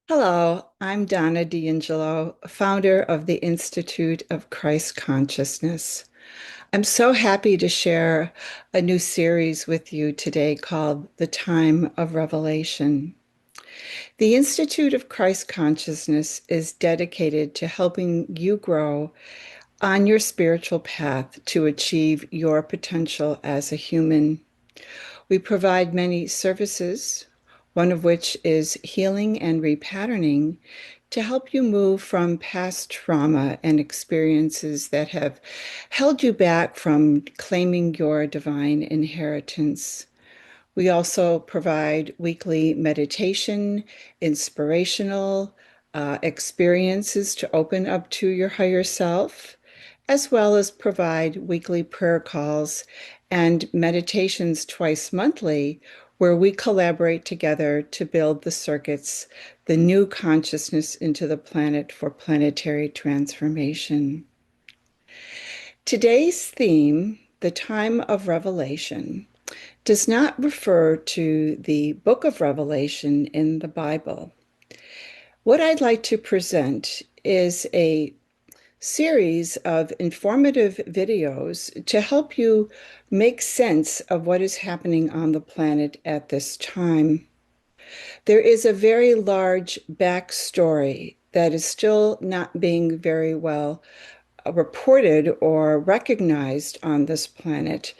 Hello, I'm Donna D'Angelo, founder of the Institute of Christ Consciousness. I'm so happy to share a new series with you today called The Time of Revelation. The Institute of Christ Consciousness is dedicated to helping you grow on your spiritual path to achieve your potential as a human. We provide many services, one of which is healing and repatterning to help you move from past trauma and experiences that have held you back from claiming your divine inheritance. We also provide weekly meditation, inspirational experiences to open up to your higher self, as well as provide weekly prayer calls and meditations twice monthly, where we collaborate together to build the circuits, the new consciousness into the planet for planetary transformation. Today's theme, the time of revelation, does not refer to the book of Revelation in the Bible. What I'd like to present is a series of informative videos to help you make sense of what is happening on the planet at this time. There is a very large backstory that is still not being very well reported or recognized on this planet.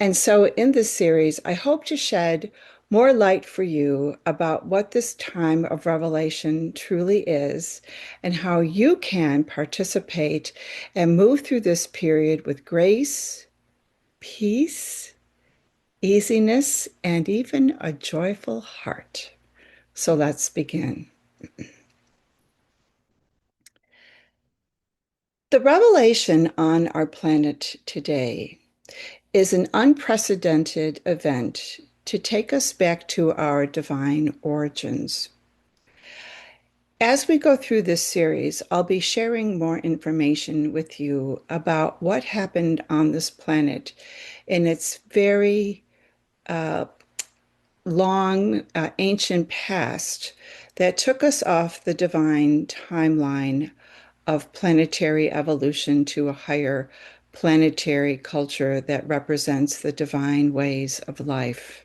And so, in this series, I hope to shed more light for you about what this time of revelation truly is and how you can participate and move through this period with grace, peace, easiness, and even a joyful heart. So, let's begin. The revelation on our planet today is an unprecedented event to take us back to our divine origins. As we go through this series, I'll be sharing more information with you about what happened on this planet in its very uh, long, ancient past that took us off the divine timeline of planetary evolution to a higher planetary culture that represents the divine ways of life.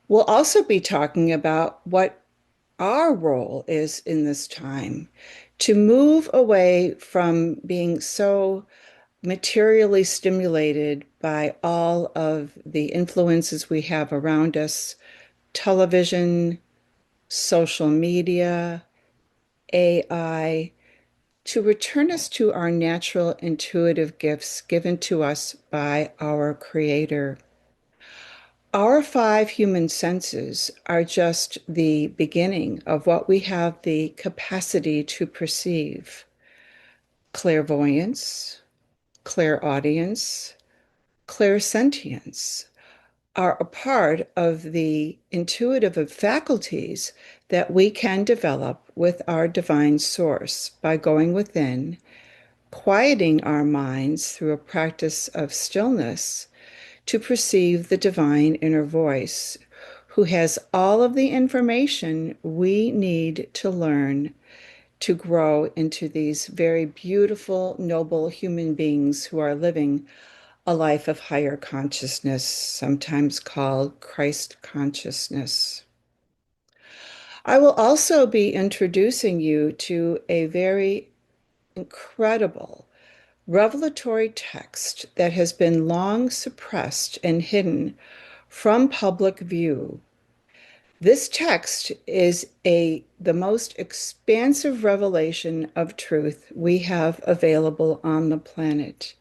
We'll also be talking about what our role is in this time to move away from being so materially stimulated by all of the influences we have around us: television, social media, AI, to return us to our natural intuitive gifts given to us by our Creator. Our five human senses are just the beginning of what we have the capacity to perceive: clairvoyance, clairaudience, clairsentience are a part of the intuitive faculties that we can develop with our divine source by going within, quieting our minds through a practice of stillness to perceive the divine inner voice, who has all of the information we need to learn to grow into these very beautiful, noble human beings who are living a life of higher consciousness, sometimes called Christ consciousness. I will also be introducing you to a very incredible revelatory text that has been long suppressed and hidden from public view. This text is the most expansive revelation of truth we have available on the planet.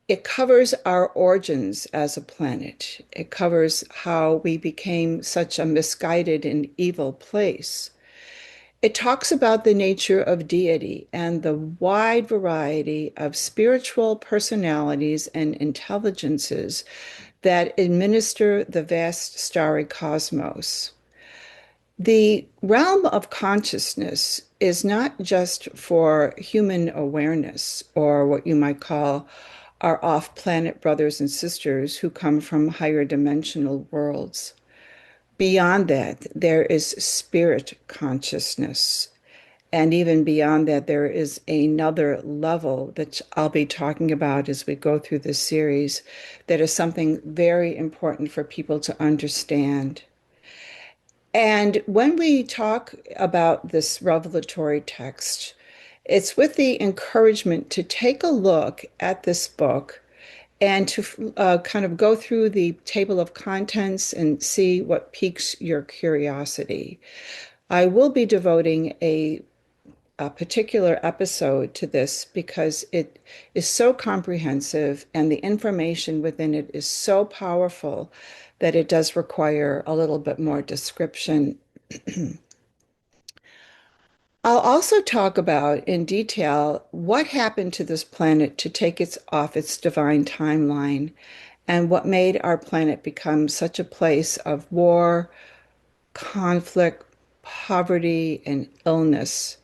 It covers our origins as a planet. It covers how we became such a misguided and evil place. It talks about the nature of deity and the wide variety of spiritual personalities and intelligences that administer the vast starry cosmos. The realm of consciousness is not just for human awareness or what you might call our off planet brothers and sisters who come from higher dimensional worlds. Beyond that, there is spirit consciousness. And even beyond that, there is another level that I'll be talking about as we go through this series that is something very important for people to understand. And when we talk about this revelatory text, it's with the encouragement to take a look at this book and to kind of go through the table of contents and see what piques your curiosity. I will be devoting a particular episode to this because it is so comprehensive and the information within it is so powerful that it does require a little bit more description. I'll also talk about in detail what happened to this planet to take it off its divine timeline and what made our planet become such a place of war, conflict, poverty, and illness.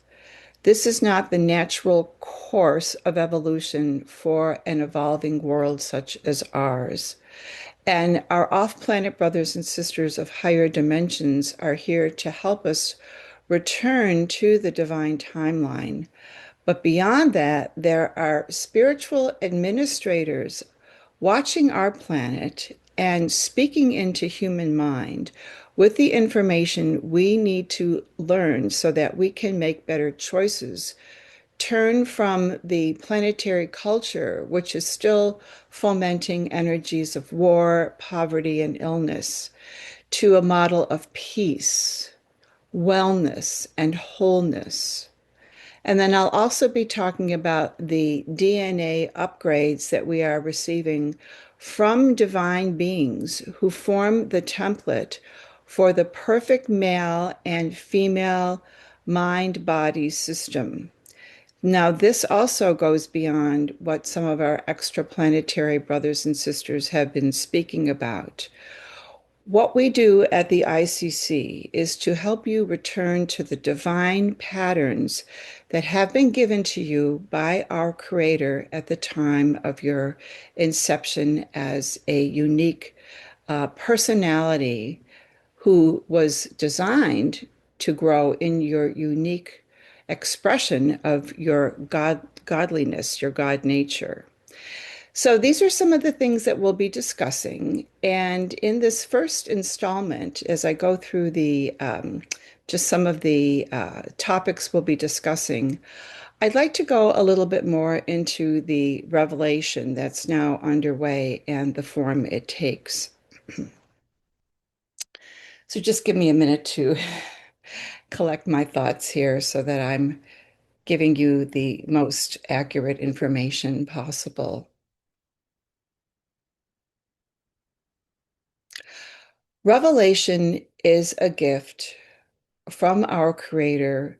This is not the natural course of evolution for an evolving world such as ours. And our off planet brothers and sisters of higher dimensions are here to help us return to the divine timeline. But beyond that, there are spiritual administrators watching our planet and speaking into human mind with the information we need to learn so that we can make better choices, turn from the planetary culture, which is still fomenting energies of war, poverty, and illness, to a model of peace, wellness, and wholeness. And then I'll also be talking about the DNA upgrades that we are receiving from divine beings who form the template for the perfect male and female mind-body system. Now, this also goes beyond what some of our extraplanetary brothers and sisters have been speaking about. What we do at the ICC is to help you return to the divine patterns that have been given to you by our Creator at the time of your inception as a unique personality who was designed to grow in your unique expression of your godliness, your God nature. So these are some of the things that we'll be discussing. And in this first installment, as I go through the just some of the topics we'll be discussing, I'd like to go a little bit more into the revelation that's now underway and the form it takes. So just give me a minute to collect my thoughts here so that I'm giving you the most accurate information possible. Revelation is a gift from our Creator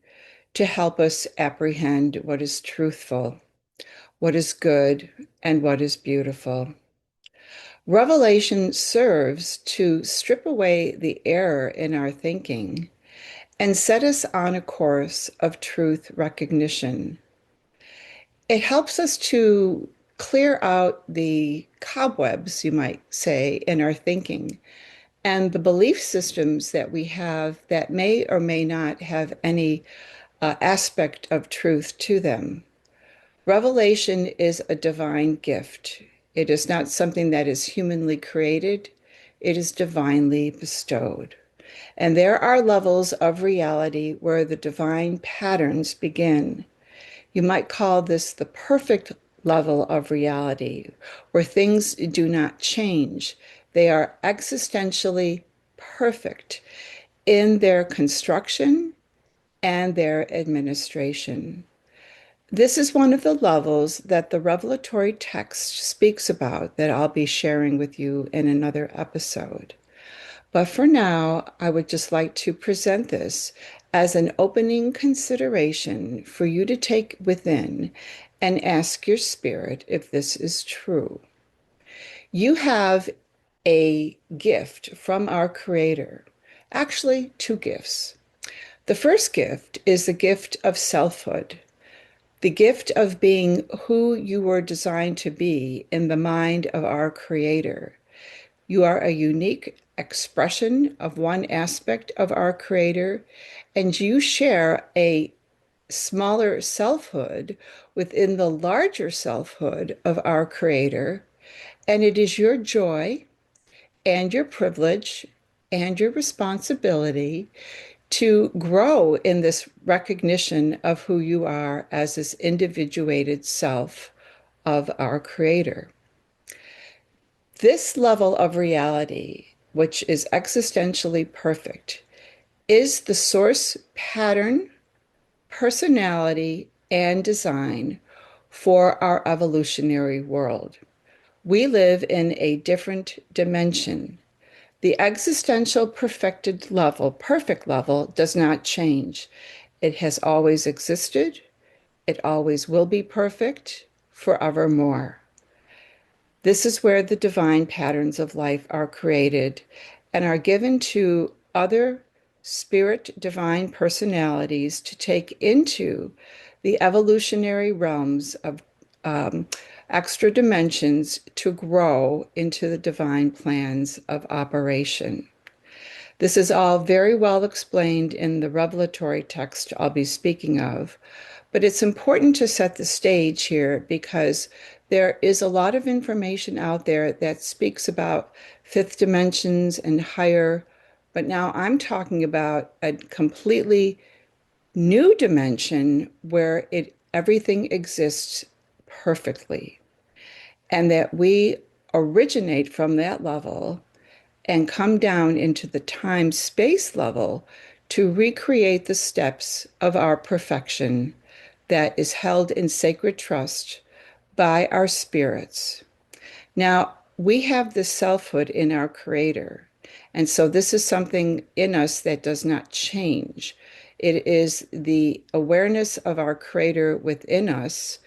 to help us apprehend what is truthful, what is good, and what is beautiful. Revelation serves to strip away the error in our thinking and set us on a course of truth recognition. It helps us to clear out the cobwebs, you might say, in our thinking and the belief systems that we have that may or may not have any aspect of truth to them. Revelation is a divine gift. It is not something that is humanly created, it is divinely bestowed. And there are levels of reality where the divine patterns begin. You might call this the perfect level of reality, where things do not change. They are existentially perfect in their construction and their administration. This is one of the levels that the revelatory text speaks about that I'll be sharing with you in another episode. But for now, I would just like to present this as an opening consideration for you to take within and ask your spirit if this is true. You have a gift from our Creator, actually, two gifts. The first gift is the gift of selfhood, the gift of being who you were designed to be in the mind of our Creator. You are a unique expression of one aspect of our Creator, and you share a smaller selfhood within the larger selfhood of our Creator. And it is your joy and your privilege and your responsibility to grow in this recognition of who you are as this individuated self of our Creator. This level of reality, which is existentially perfect, is the source pattern, personality, and design for our evolutionary world. We live in a different dimension. The existential perfect level does not change. It has always existed. It always will be perfect forevermore. This is where the divine patterns of life are created and are given to other spirit divine personalities to take into the evolutionary realms of um, extra dimensions to grow into the divine plans of operation. This is all very well explained in the revelatory text I'll be speaking of, but it's important to set the stage here because there is a lot of information out there that speaks about fifth dimensions and higher, but now I'm talking about a completely new dimension where everything exists perfectly, and that we originate from that level and come down into the time space level to recreate the steps of our perfection that is held in sacred trust by our spirits. Now, we have this selfhood in our Creator. And so this is something in us that does not change. It is the awareness of our Creator within us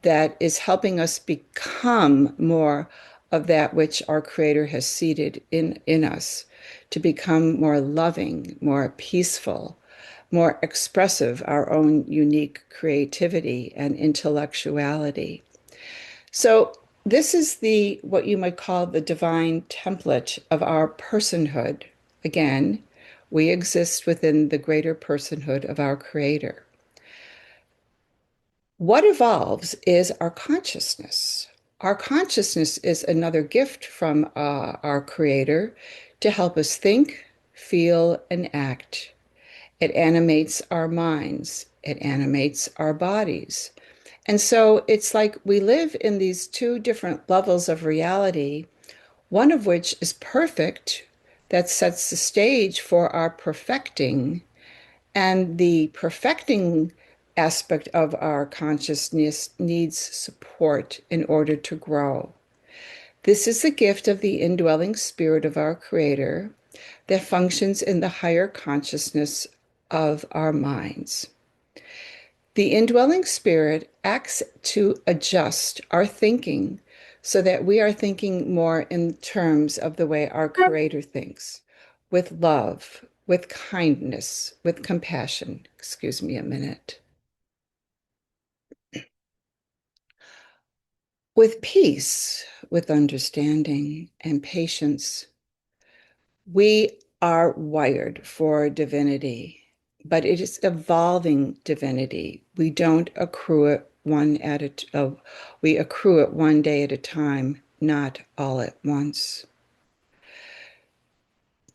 that is helping us become more of that which our Creator has seated in us, to become more loving, more peaceful, more expressive, our own unique creativity and intellectuality. So this is the what you might call the divine template of our personhood. Again, we exist within the greater personhood of our Creator. What evolves is our consciousness. Our consciousness is another gift from our Creator to help us think, feel, and act. It animates our minds, it animates our bodies. And so it's like we live in these two different levels of reality, one of which is perfect, that sets the stage for our perfecting, and the perfecting aspect of our consciousness needs support in order to grow. This is the gift of the indwelling spirit of our Creator that functions in the higher consciousness of our minds. The indwelling spirit acts to adjust our thinking so that we are thinking more in terms of the way our Creator thinks, with love, with kindness, with compassion. Excuse me a minute. With peace, with understanding and patience. We are wired for divinity, but it is evolving divinity. We don't accrue it we accrue it one day at a time, not all at once.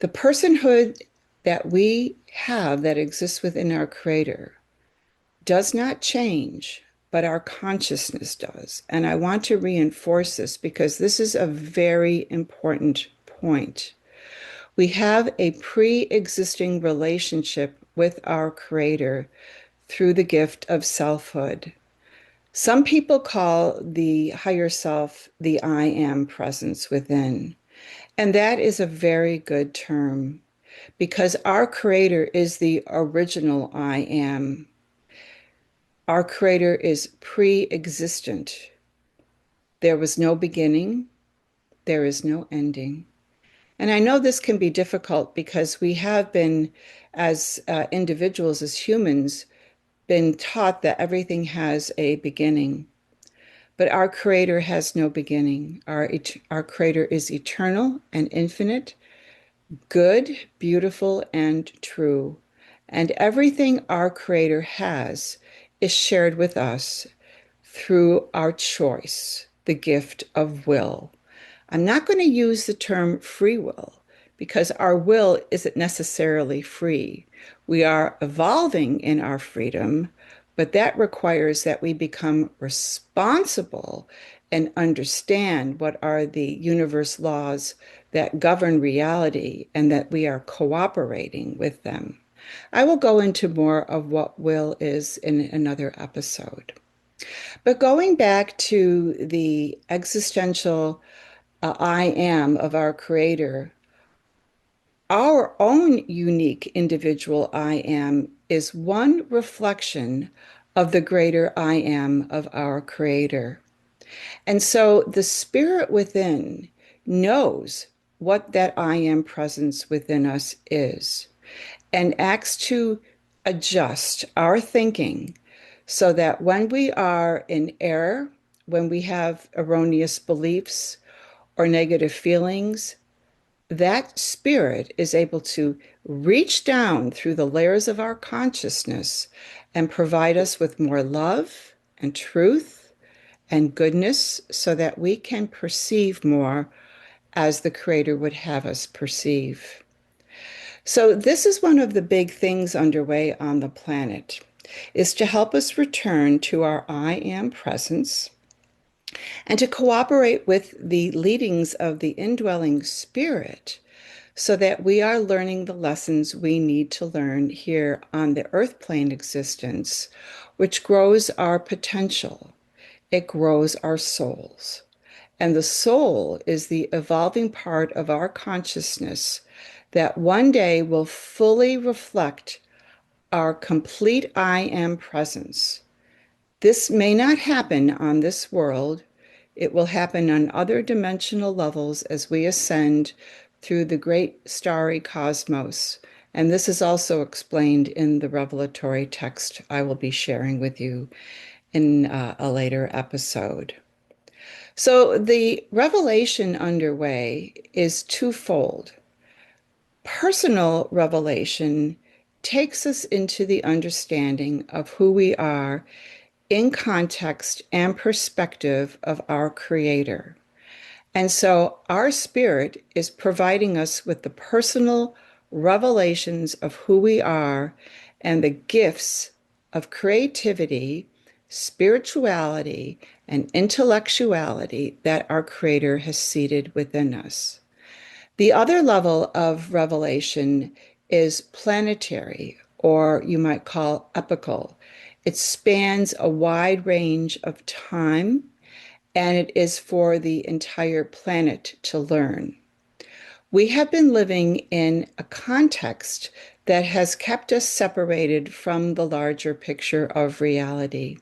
The personhood that we have that exists within our Creator does not change, but our consciousness does. And I want to reinforce this because this is a very important point. We have a pre-existing relationship with our Creator through the gift of selfhood. Some people call the higher self the I am presence within. And that is a very good term because our Creator is the original I am. Our Creator is pre-existent. There was no beginning, there is no ending. And I know this can be difficult because we have been, as individuals, as humans, been taught that everything has a beginning. but our Creator has no beginning. Our Creator is eternal and infinite, good, beautiful, and true. And everything our Creator has is shared with us through our choice, the gift of will. I'm not going to use the term free will because our will isn't necessarily free. We are evolving in our freedom, but that requires that we become responsible and understand what are the universe laws that govern reality and that we are cooperating with them. I will go into more of what will is in another episode. But going back to the existential I am of our Creator, our own unique individual I am is one reflection of the greater I am of our Creator. And so the spirit within knows what that I am presence within us is and acts to adjust our thinking so that when we are in error, when we have erroneous beliefs or negative feelings, that spirit is able to reach down through the layers of our consciousness and provide us with more love and truth and goodness so that we can perceive more as the Creator would have us perceive. So this is one of the big things underway on the planet, is to help us return to our I am presence and to cooperate with the leadings of the indwelling spirit so that we are learning the lessons we need to learn here on the earth plane existence, which grows our potential. It grows our souls. And the soul is the evolving part of our consciousness that one day will fully reflect our complete I am presence. This may not happen on this world. It will happen on other dimensional levels as we ascend through the great starry cosmos. And this is also explained in the revelatory text I will be sharing with you in a later episode. So the revelation underway is twofold. Personal revelation takes us into the understanding of who we are in context and perspective of our Creator. And so our spirit is providing us with the personal revelations of who we are and the gifts of creativity, spirituality, and intellectuality that our Creator has seated within us. The other level of revelation is planetary, or you might call epical. It spans a wide range of time, and it is for the entire planet to learn. We have been living in a context that has kept us separated from the larger picture of reality.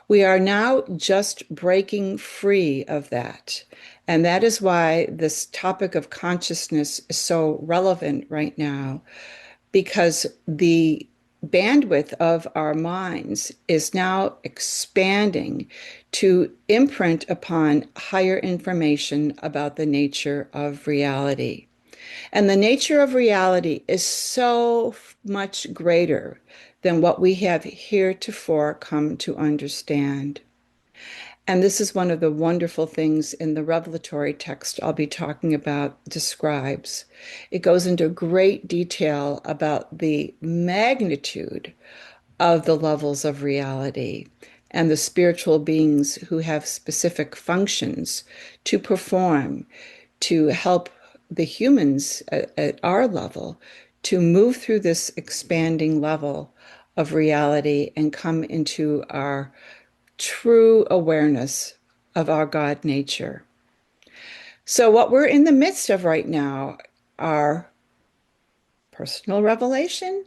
We are now just breaking free of that. And that is why this topic of consciousness is so relevant right now, because the bandwidth of our minds is now expanding to imprint upon higher information about the nature of reality. And the nature of reality is so much greater than what we have heretofore come to understand. And this is one of the wonderful things in the revelatory text I'll be talking about describes. It goes into great detail about the magnitude of the levels of reality and the spiritual beings who have specific functions to perform to help the humans at our level to move through this expanding level of reality and come into our true awareness of our God nature. So, what we're in the midst of right now are personal revelation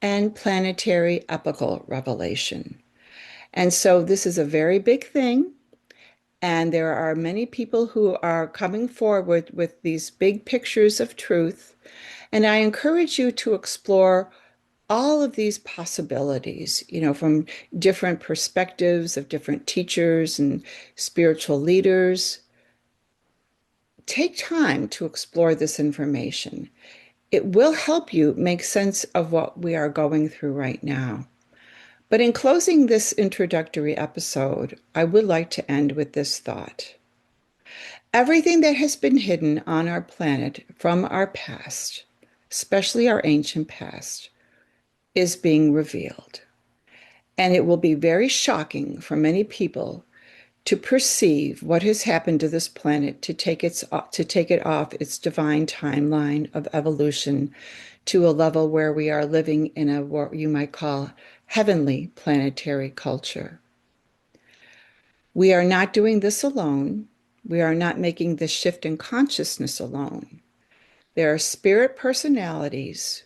and planetary epical revelation. And so, this is a very big thing. And there are many people who are coming forward with these big pictures of truth. And I encourage you to explore all of these possibilities, from different perspectives of different teachers and spiritual leaders. Take time to explore this information. It will help you make sense of what we are going through right now. But in closing this introductory episode, I would like to end with this thought. Everything that has been hidden on our planet from our past, especially our ancient past, is being revealed. And it will be very shocking for many people to perceive what has happened to this planet to take it off its divine timeline of evolution to a level where we are living in a what you might call heavenly planetary culture. We are not doing this alone. We are not making this shift in consciousness alone. There are spirit personalities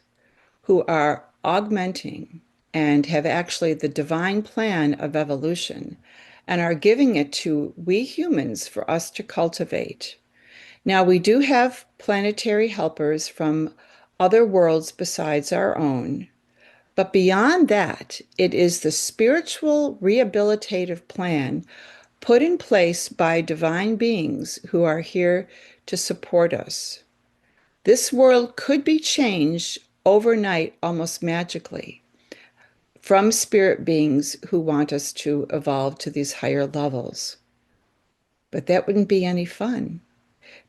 who are augmenting and have actually the divine plan of evolution and are giving it to we humans for us to cultivate. Now, we do have planetary helpers from other worlds besides our own, but beyond that, it is the spiritual rehabilitative plan put in place by divine beings who are here to support us. This world could be changed overnight, almost magically, from spirit beings who want us to evolve to these higher levels. But that wouldn't be any fun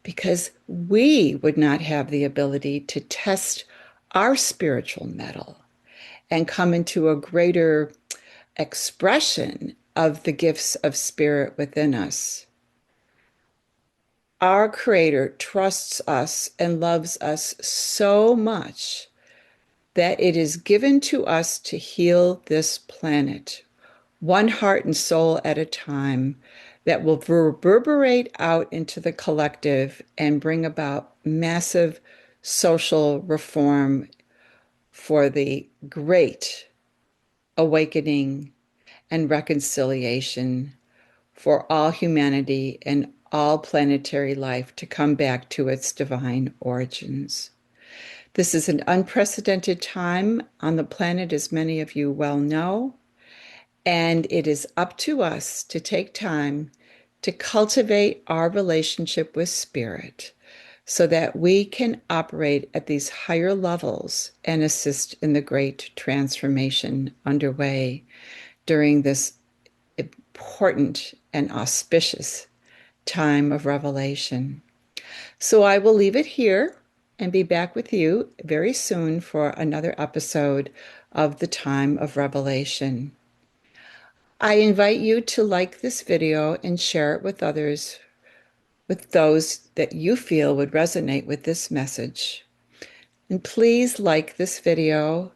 because we would not have the ability to test our spiritual mettle and come into a greater expression of the gifts of spirit within us. Our Creator trusts us and loves us so much that it is given to us to heal this planet, one heart and soul at a time, that will reverberate out into the collective and bring about massive social reform for the great awakening and reconciliation for all humanity and all planetary life to come back to its divine origins. This is an unprecedented time on the planet, as many of you well know, and it is up to us to take time to cultivate our relationship with spirit so that we can operate at these higher levels and assist in the great transformation underway during this important and auspicious time of revelation. So I will leave it here and be back with you very soon for another episode of the Time of Revelation. I invite you to like this video and share it with others, with those that you feel would resonate with this message. And please like this video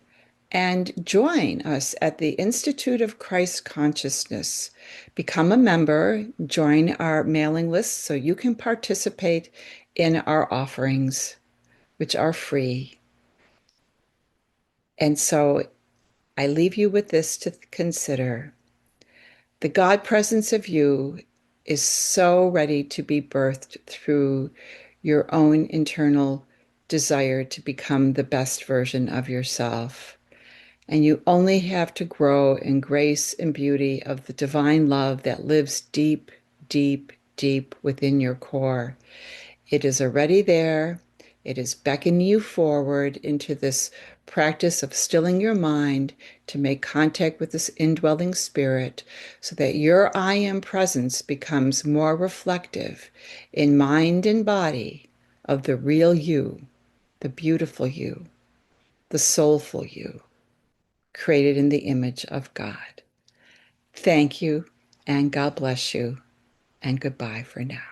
and join us at the Institute of Christ Consciousness. Become a member, join our mailing list so you can participate in our offerings, which are free. And so I leave you with this to consider. The God presence of you is so ready to be birthed through your own internal desire to become the best version of yourself. And you only have to grow in grace and beauty of the divine love that lives deep, deep, deep within your core. It is already there. It is beckoning you forward into this practice of stilling your mind to make contact with this indwelling spirit so that your I am presence becomes more reflective in mind and body of the real you, the beautiful you, the soulful you, created in the image of God. Thank you, and God bless you, and goodbye for now.